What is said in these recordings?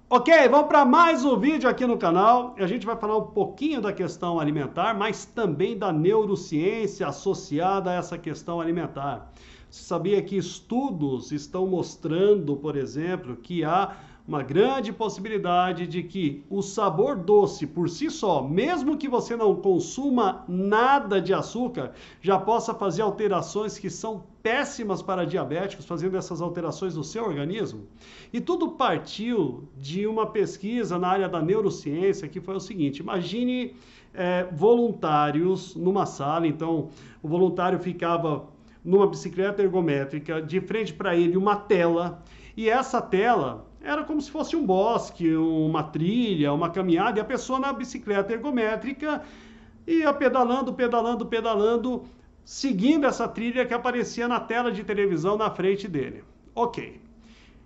Ok, vamos para mais um vídeo aqui no canal. A gente vai falar um pouquinho da questão alimentar, mas também da neurociência associada a essa questão alimentar. Você sabia que estudos estão mostrando, por exemplo, que há uma grande possibilidade de que o sabor doce por si só, mesmo que você não consuma nada de açúcar, já possa fazer alterações que são péssimas para diabéticos, fazendo essas alterações no seu organismo? E tudo partiu de uma pesquisa na área da neurociência, que foi o seguinte: imagine voluntários numa sala. Então o voluntário ficava numa bicicleta ergométrica, de frente para ele uma tela, e essa tela era como se fosse um bosque, uma trilha, uma caminhada, e a pessoa na bicicleta ergométrica ia pedalando, pedalando, pedalando, seguindo essa trilha que aparecia na tela de televisão na frente dele. Ok.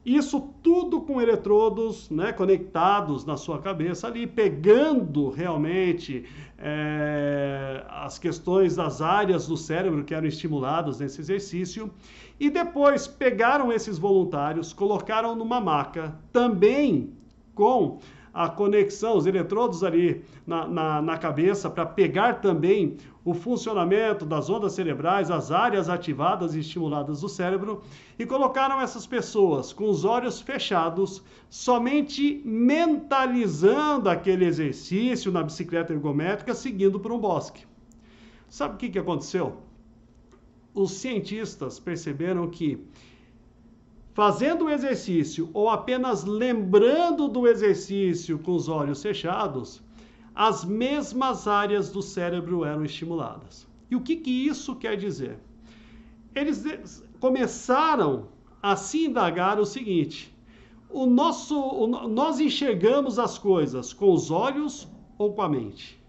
Isso tudo com eletrodos, né, conectados na sua cabeça ali, pegando realmente as questões das áreas do cérebro que eram estimuladas nesse exercício. E depois pegaram esses voluntários, colocaram numa maca, também com a conexão, os eletrodos ali na cabeça, para pegar também o funcionamento das ondas cerebrais, as áreas ativadas e estimuladas do cérebro, e colocaram essas pessoas com os olhos fechados, somente mentalizando aquele exercício na bicicleta ergométrica, seguindo por um bosque. Sabe o que aconteceu? Os cientistas perceberam que fazendo o exercício ou apenas lembrando do exercício com os olhos fechados, as mesmas áreas do cérebro eram estimuladas. E o que isso quer dizer? Eles começaram a se indagar o seguinte: nós enxergamos as coisas com os olhos ou com a mente?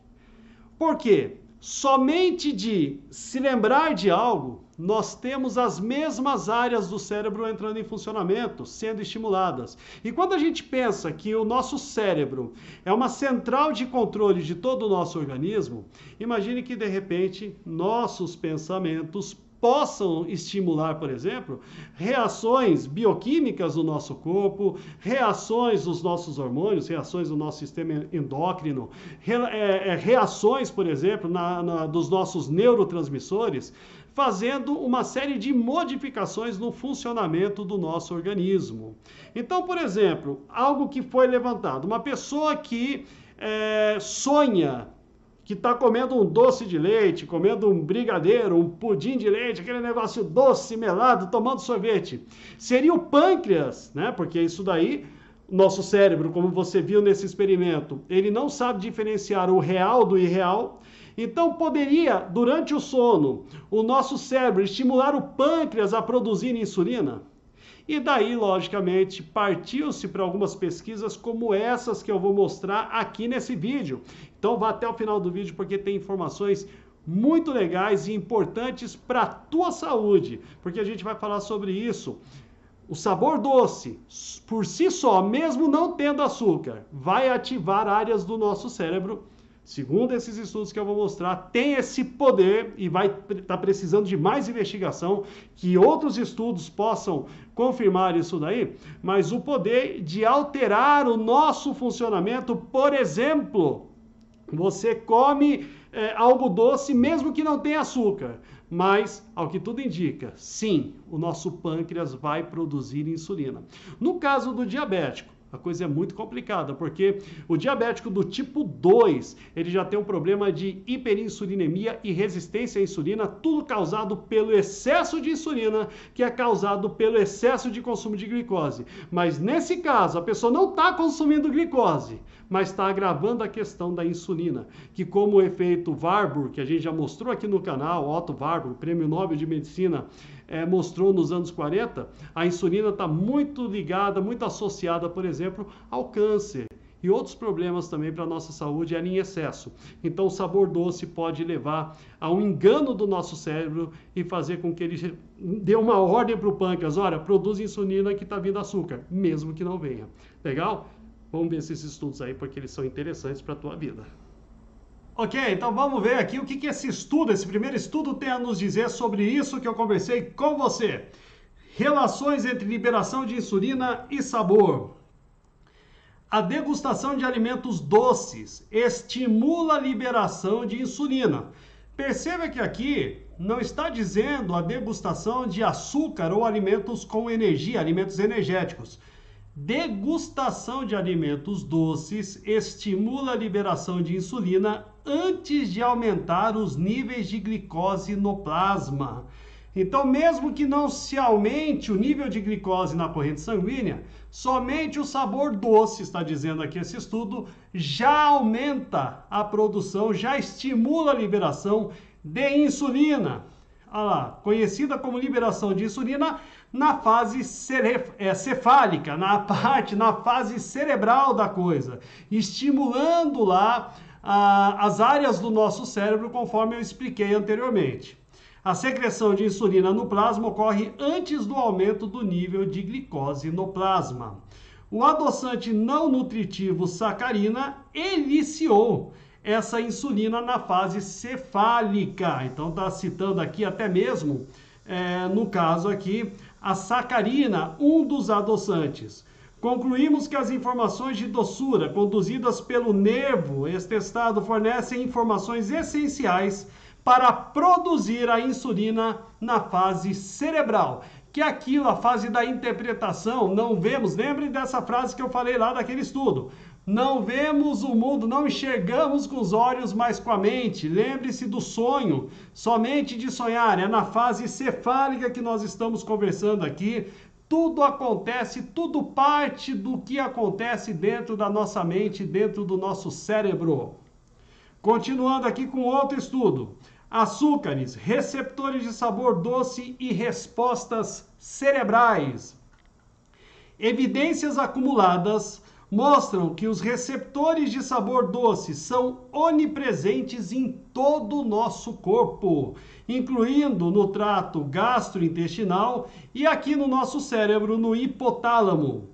Por quê? Somente de se lembrar de algo, nós temos as mesmas áreas do cérebro entrando em funcionamento, sendo estimuladas. E quando a gente pensa que o nosso cérebro é uma central de controle de todo o nosso organismo, imagine que de repente nossos pensamentos possam estimular, por exemplo, reações bioquímicas do nosso corpo, reações dos nossos hormônios, reações do nosso sistema endócrino, reações, por exemplo, dos nossos neurotransmissores, fazendo uma série de modificações no funcionamento do nosso organismo. Então, por exemplo, algo que foi levantado, uma pessoa que sonha que está comendo um doce de leite, comendo um brigadeiro, um pudim de leite, aquele negócio doce, melado, tomando sorvete. Seria o pâncreas, né? Porque isso daí, nosso cérebro, como você viu nesse experimento, ele não sabe diferenciar o real do irreal. Então poderia, durante o sono, o nosso cérebro estimular o pâncreas a produzir insulina? E daí, logicamente, partiu-se para algumas pesquisas como essas que eu vou mostrar aqui nesse vídeo. Então vá até o final do vídeo porque tem informações muito legais e importantes para a tua saúde, porque a gente vai falar sobre isso. O sabor doce, por si só, mesmo não tendo açúcar, vai ativar áreas do nosso cérebro. Segundo esses estudos que eu vou mostrar, tem esse poder e vai estar precisando de mais investigação, que outros estudos possam confirmar isso daí, mas o poder de alterar o nosso funcionamento. Por exemplo, você come algo doce mesmo que não tenha açúcar, mas, ao que tudo indica, sim, o nosso pâncreas vai produzir insulina. No caso do diabético, a coisa é muito complicada, porque o diabético do tipo 2, ele já tem um problema de hiperinsulinemia e resistência à insulina, tudo causado pelo excesso de insulina, que é causado pelo excesso de consumo de glicose. Mas nesse caso, a pessoa não está consumindo glicose, mas está agravando a questão da insulina, que como o efeito Warburg, que a gente já mostrou aqui no canal, Otto Warburg, Prêmio Nobel de Medicina, mostrou nos anos 40, a insulina está muito ligada, muito associada, por exemplo, ao câncer e outros problemas também para a nossa saúde em excesso. Então o sabor doce pode levar a um engano do nosso cérebro e fazer com que ele dê uma ordem para o pâncreas: olha, produz insulina que está vindo açúcar, mesmo que não venha. Legal? Vamos ver esses estudos aí, porque eles são interessantes para a tua vida. Ok, então vamos ver aqui o que esse estudo, esse primeiro estudo, tem a nos dizer sobre isso que eu conversei com você. Relações entre liberação de insulina e sabor. A degustação de alimentos doces estimula a liberação de insulina. Perceba que aqui não está dizendo a degustação de açúcar ou alimentos com energia, alimentos energéticos. Degustação de alimentos doces estimula a liberação de insulina antes de aumentar os níveis de glicose no plasma. Então, mesmo que não se aumente o nível de glicose na corrente sanguínea, somente o sabor doce, está dizendo aqui esse estudo, já aumenta a produção, já estimula a liberação de insulina. Olha lá, conhecida como liberação de insulina na fase cefálica, na fase cerebral da coisa, estimulando lá as áreas do nosso cérebro, conforme eu expliquei anteriormente. A secreção de insulina no plasma ocorre antes do aumento do nível de glicose no plasma. O adoçante não nutritivo sacarina iniciou essa insulina na fase cefálica. Então está citando aqui até mesmo, no caso aqui, a sacarina, um dos adoçantes. Concluímos que as informações de doçura conduzidas pelo nervo estestado fornecem informações essenciais para produzir a insulina na fase cerebral. Que aquilo, a fase da interpretação, não vemos, lembre dessa frase que eu falei lá daquele estudo, não vemos o mundo, não enxergamos com os olhos, mas com a mente. Lembre-se do sonho, somente de sonhar, é na fase cefálica que nós estamos conversando aqui. Tudo acontece, tudo parte do que acontece dentro da nossa mente, dentro do nosso cérebro. Continuando aqui com outro estudo. Açúcares, receptores de sabor doce e respostas cerebrais. Evidências acumuladas mostram que os receptores de sabor doce são onipresentes em todo o nosso corpo, incluindo no trato gastrointestinal e aqui no nosso cérebro, no hipotálamo.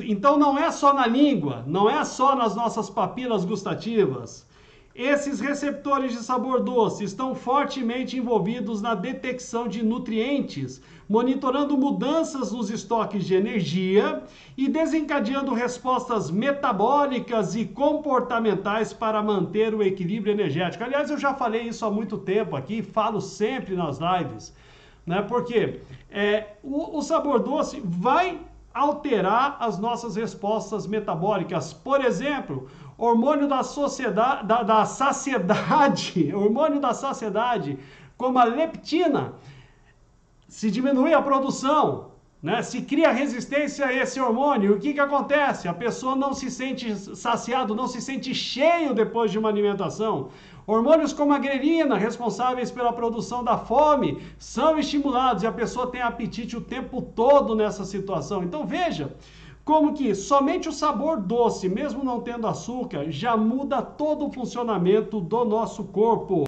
Então não é só na língua, não é só nas nossas papilas gustativas. Esses receptores de sabor doce estão fortemente envolvidos na detecção de nutrientes, monitorando mudanças nos estoques de energia e desencadeando respostas metabólicas e comportamentais para manter o equilíbrio energético. Aliás, eu já falei isso há muito tempo aqui, falo sempre nas lives, né? Porque o sabor doce vai alterar as nossas respostas metabólicas. Por exemplo, hormônio da saciedade, hormônio da saciedade, como a leptina, se diminui a produção, né? Se cria resistência a esse hormônio, o que acontece? A pessoa não se sente saciado, não se sente cheio depois de uma alimentação. Hormônios como a grelina, responsáveis pela produção da fome, são estimulados e a pessoa tem apetite o tempo todo nessa situação. Então veja como que somente o sabor doce, mesmo não tendo açúcar, já muda todo o funcionamento do nosso corpo.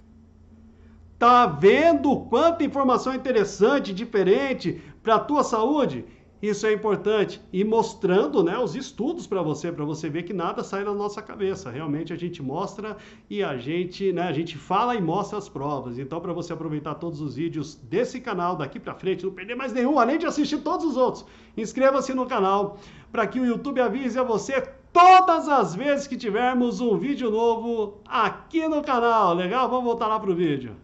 Tá vendo quanta informação interessante, diferente para a tua saúde? Isso é importante. E mostrando, né, os estudos para você ver que nada sai da nossa cabeça. Realmente a gente mostra e a gente fala e mostra as provas. Então, para você aproveitar todos os vídeos desse canal daqui para frente, não perder mais nenhum, além de assistir todos os outros, inscreva-se no canal para que o YouTube avise a você todas as vezes que tivermos um vídeo novo aqui no canal. Legal? Vamos voltar lá para o vídeo.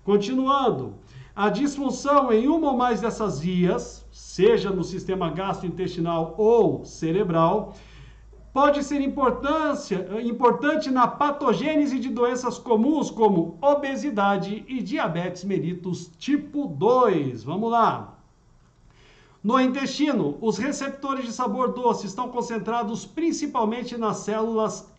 Continuando, a disfunção em uma ou mais dessas vias, seja no sistema gastrointestinal ou cerebral, pode ser importante na patogênese de doenças comuns como obesidade e diabetes mellitus tipo 2. Vamos lá. No intestino, os receptores de sabor doce estão concentrados principalmente nas células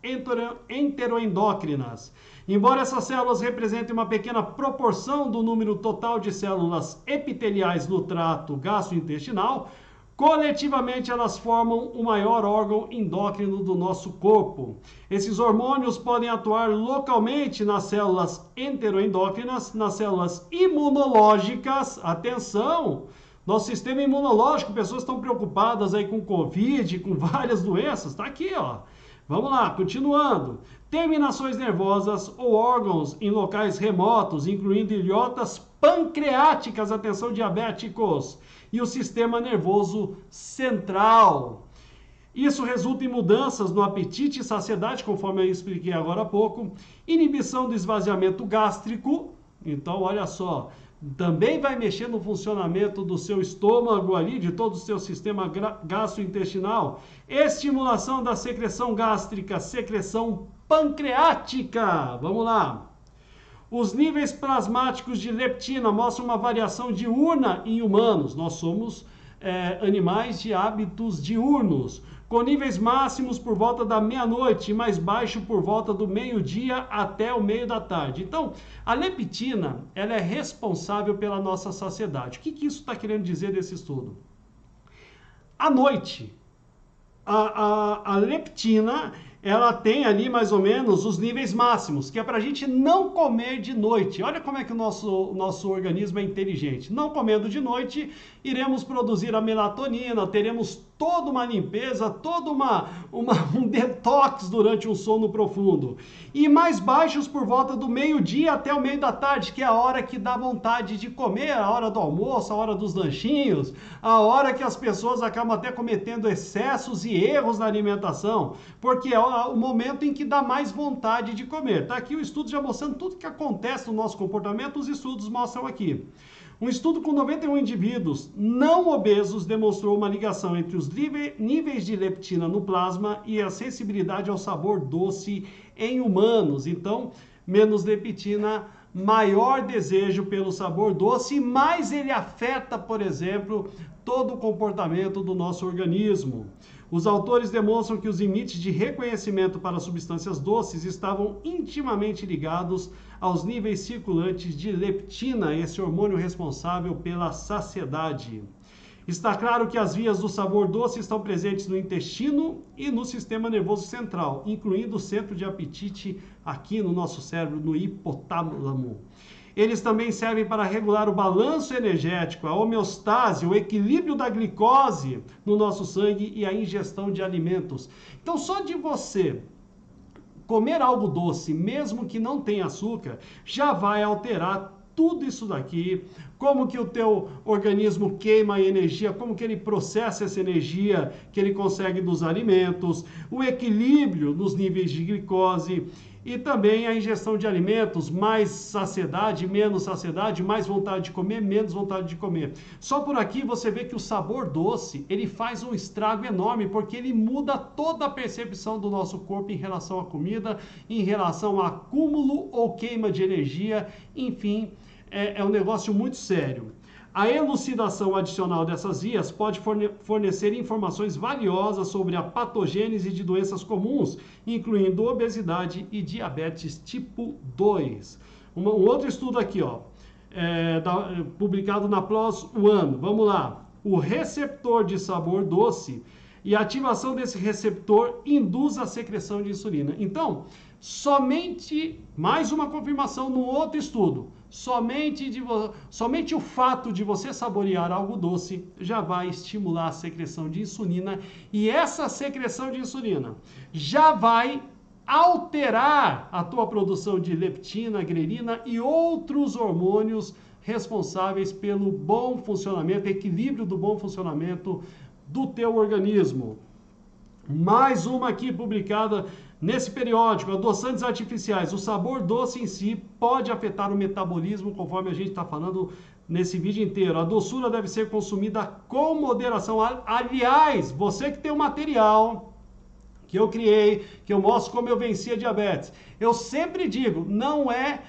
enteroendócrinas. Embora essas células representem uma pequena proporção do número total de células epiteliais no trato gastrointestinal, coletivamente elas formam o maior órgão endócrino do nosso corpo. Esses hormônios podem atuar localmente nas células enteroendócrinas, nas células imunológicas, atenção! Nosso sistema imunológico, pessoas estão preocupadas aí com Covid, com várias doenças, tá aqui, ó. Vamos lá, continuando. Terminações nervosas ou órgãos em locais remotos, incluindo ilhotas pancreáticas, atenção diabéticos, e o sistema nervoso central. Isso resulta em mudanças no apetite e saciedade, conforme eu expliquei agora há pouco, inibição do esvaziamento gástrico. Então, olha só, também vai mexer no funcionamento do seu estômago ali, de todo o seu sistema gastrointestinal. Estimulação da secreção gástrica, secreção pancreática. Vamos lá. Os níveis plasmáticos de leptina mostram uma variação diurna em humanos. Nós somos animais de hábitos diurnos, com níveis máximos por volta da meia-noite e mais baixo por volta do meio-dia até o meio da tarde. Então, a leptina, ela é responsável pela nossa saciedade. O que isso está querendo dizer desse estudo? À noite, a leptina, ela tem ali mais ou menos os níveis máximos, que é para a gente não comer de noite. Olha como é que o nosso organismo é inteligente. Não comendo de noite, iremos produzir a melatonina, teremos toda uma limpeza, todo um detox durante um sono profundo. E mais baixos por volta do meio-dia até o meio da tarde, que é a hora que dá vontade de comer, a hora do almoço, a hora dos lanchinhos, a hora que as pessoas acabam até cometendo excessos e erros na alimentação, porque é o momento em que dá mais vontade de comer. Tá aqui o estudo já mostrando tudo que acontece no nosso comportamento, os estudos mostram aqui. Um estudo com 91 indivíduos não obesos demonstrou uma ligação entre os níveis de leptina no plasma e a sensibilidade ao sabor doce em humanos. Então, menos leptina, maior desejo pelo sabor doce, mas ele afeta, por exemplo, todo o comportamento do nosso organismo. Os autores demonstram que os limites de reconhecimento para substâncias doces estavam intimamente ligados aos níveis circulantes de leptina, esse hormônio responsável pela saciedade. Está claro que as vias do sabor doce estão presentes no intestino e no sistema nervoso central, incluindo o centro de apetite aqui no nosso cérebro, no hipotálamo. Eles também servem para regular o balanço energético, a homeostase, o equilíbrio da glicose no nosso sangue e a ingestão de alimentos. Então, só de você comer algo doce, mesmo que não tenha açúcar, já vai alterar tudo isso daqui, como que o teu organismo queima energia, como que ele processa essa energia que ele consegue dos alimentos, o equilíbrio nos níveis de glicose e também a ingestão de alimentos, mais saciedade, menos saciedade, mais vontade de comer, menos vontade de comer. Só por aqui você vê que o sabor doce, ele faz um estrago enorme, porque ele muda toda a percepção do nosso corpo em relação à comida, em relação a acúmulo ou queima de energia, enfim, é um negócio muito sério. A elucidação adicional dessas vias pode fornecer informações valiosas sobre a patogênese de doenças comuns, incluindo obesidade e diabetes tipo 2. Um outro estudo aqui, publicado na PLOS One. Vamos lá. O receptor de sabor doce e a ativação desse receptor induz a secreção de insulina. Então, somente, mais uma confirmação no outro estudo, somente o fato de você saborear algo doce já vai estimular a secreção de insulina, e essa secreção de insulina já vai alterar a tua produção de leptina, grelina e outros hormônios responsáveis pelo bom funcionamento, equilíbrio do bom funcionamento do teu organismo. Mais uma aqui publicada nesse periódico, adoçantes artificiais. O sabor doce em si pode afetar o metabolismo, conforme a gente está falando nesse vídeo inteiro. A doçura deve ser consumida com moderação. Aliás, você que tem um material que eu criei, que eu mostro como eu venci a diabetes, eu sempre digo, não é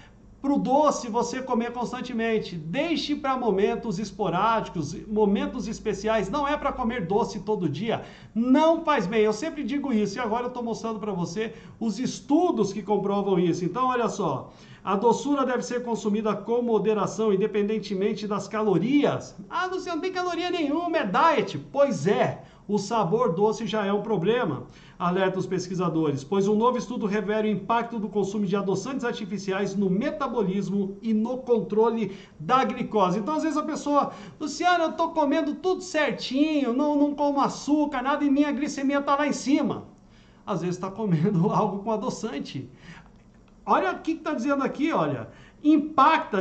para o doce você comer constantemente. Deixe para momentos esporádicos, momentos especiais. Não é para comer doce todo dia. Não faz bem. Eu sempre digo isso. E agora eu estou mostrando para você os estudos que comprovam isso. Então, olha só. A doçura deve ser consumida com moderação, independentemente das calorias. Ah, Luciano, não tem caloria nenhuma, é diet. Pois é. O sabor doce já é um problema, alerta os pesquisadores, pois um novo estudo revela o impacto do consumo de adoçantes artificiais no metabolismo e no controle da glicose. Então, às vezes a pessoa, Luciano, eu estou comendo tudo certinho, não como açúcar, nada, e minha glicemia está lá em cima. Às vezes está comendo algo com adoçante. Olha o que está dizendo aqui, olha.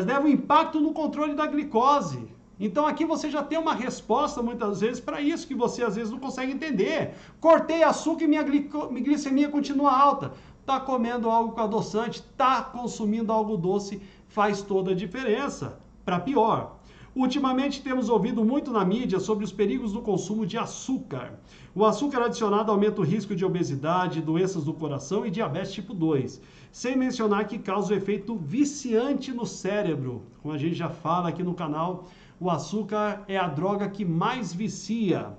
Leva um impacto no controle da glicose. Então aqui você já tem uma resposta muitas vezes para isso que você às vezes não consegue entender. Cortei açúcar e minha glicemia continua alta. Tá comendo algo com adoçante, tá consumindo algo doce, faz toda a diferença, para pior. Ultimamente temos ouvido muito na mídia sobre os perigos do consumo de açúcar. O açúcar adicionado aumenta o risco de obesidade, doenças do coração e diabetes tipo 2. Sem mencionar que causa o efeito viciante no cérebro. Como a gente já fala aqui no canal, o açúcar é a droga que mais vicia.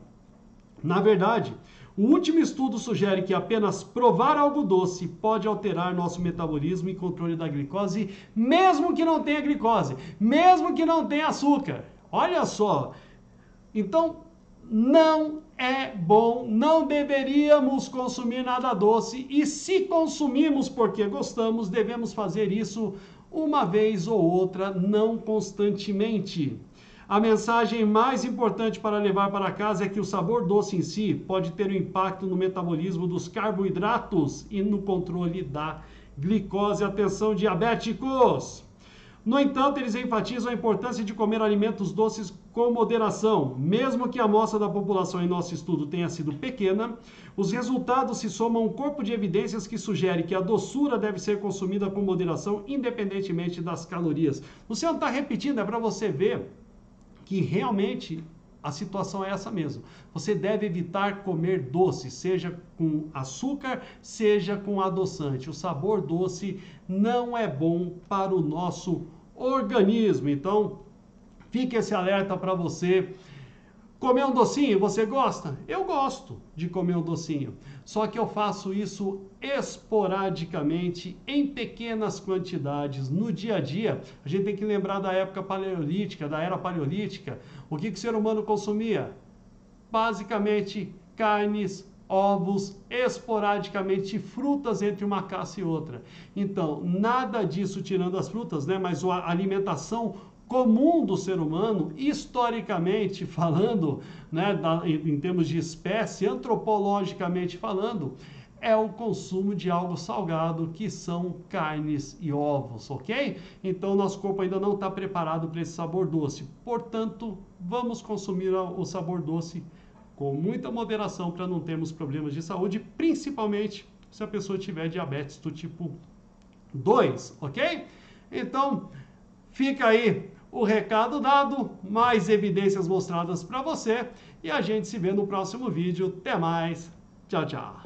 Na verdade, o último estudo sugere que apenas provar algo doce pode alterar nosso metabolismo e controle da glicose, mesmo que não tenha glicose, mesmo que não tenha açúcar. Olha só. Então, não é bom, não deveríamos consumir nada doce, e se consumimos porque gostamos, devemos fazer isso uma vez ou outra, não constantemente. A mensagem mais importante para levar para casa é que o sabor doce em si pode ter um impacto no metabolismo dos carboidratos e no controle da glicose. Atenção, diabéticos! No entanto, eles enfatizam a importância de comer alimentos doces com moderação. Mesmo que a amostra da população em nosso estudo tenha sido pequena, os resultados se somam a um corpo de evidências que sugere que a doçura deve ser consumida com moderação, independentemente das calorias. Você não está repetindo, é para você ver que realmente a situação é essa mesmo. Você deve evitar comer doce, seja com açúcar, seja com adoçante. O sabor doce não é bom para o nosso organismo. Então, fique esse alerta para você. Comer um docinho, você gosta? Eu gosto de comer um docinho. Só que eu faço isso esporadicamente, em pequenas quantidades. No dia a dia, a gente tem que lembrar da época paleolítica, da era paleolítica. O que o ser humano consumia? Basicamente, carnes, ovos, esporadicamente, frutas entre uma caça e outra. Então, nada disso tirando as frutas, né? Mas a alimentação comum do ser humano, historicamente falando, né, em termos de espécie, antropologicamente falando, é o consumo de algo salgado, que são carnes e ovos, ok? Então, nosso corpo ainda não está preparado para esse sabor doce. Portanto, vamos consumir o sabor doce com muita moderação para não termos problemas de saúde, principalmente se a pessoa tiver diabetes do tipo 2, ok? Então, fica aí o recado dado, mais evidências mostradas para você, e a gente se vê no próximo vídeo. Até mais. Tchau, tchau.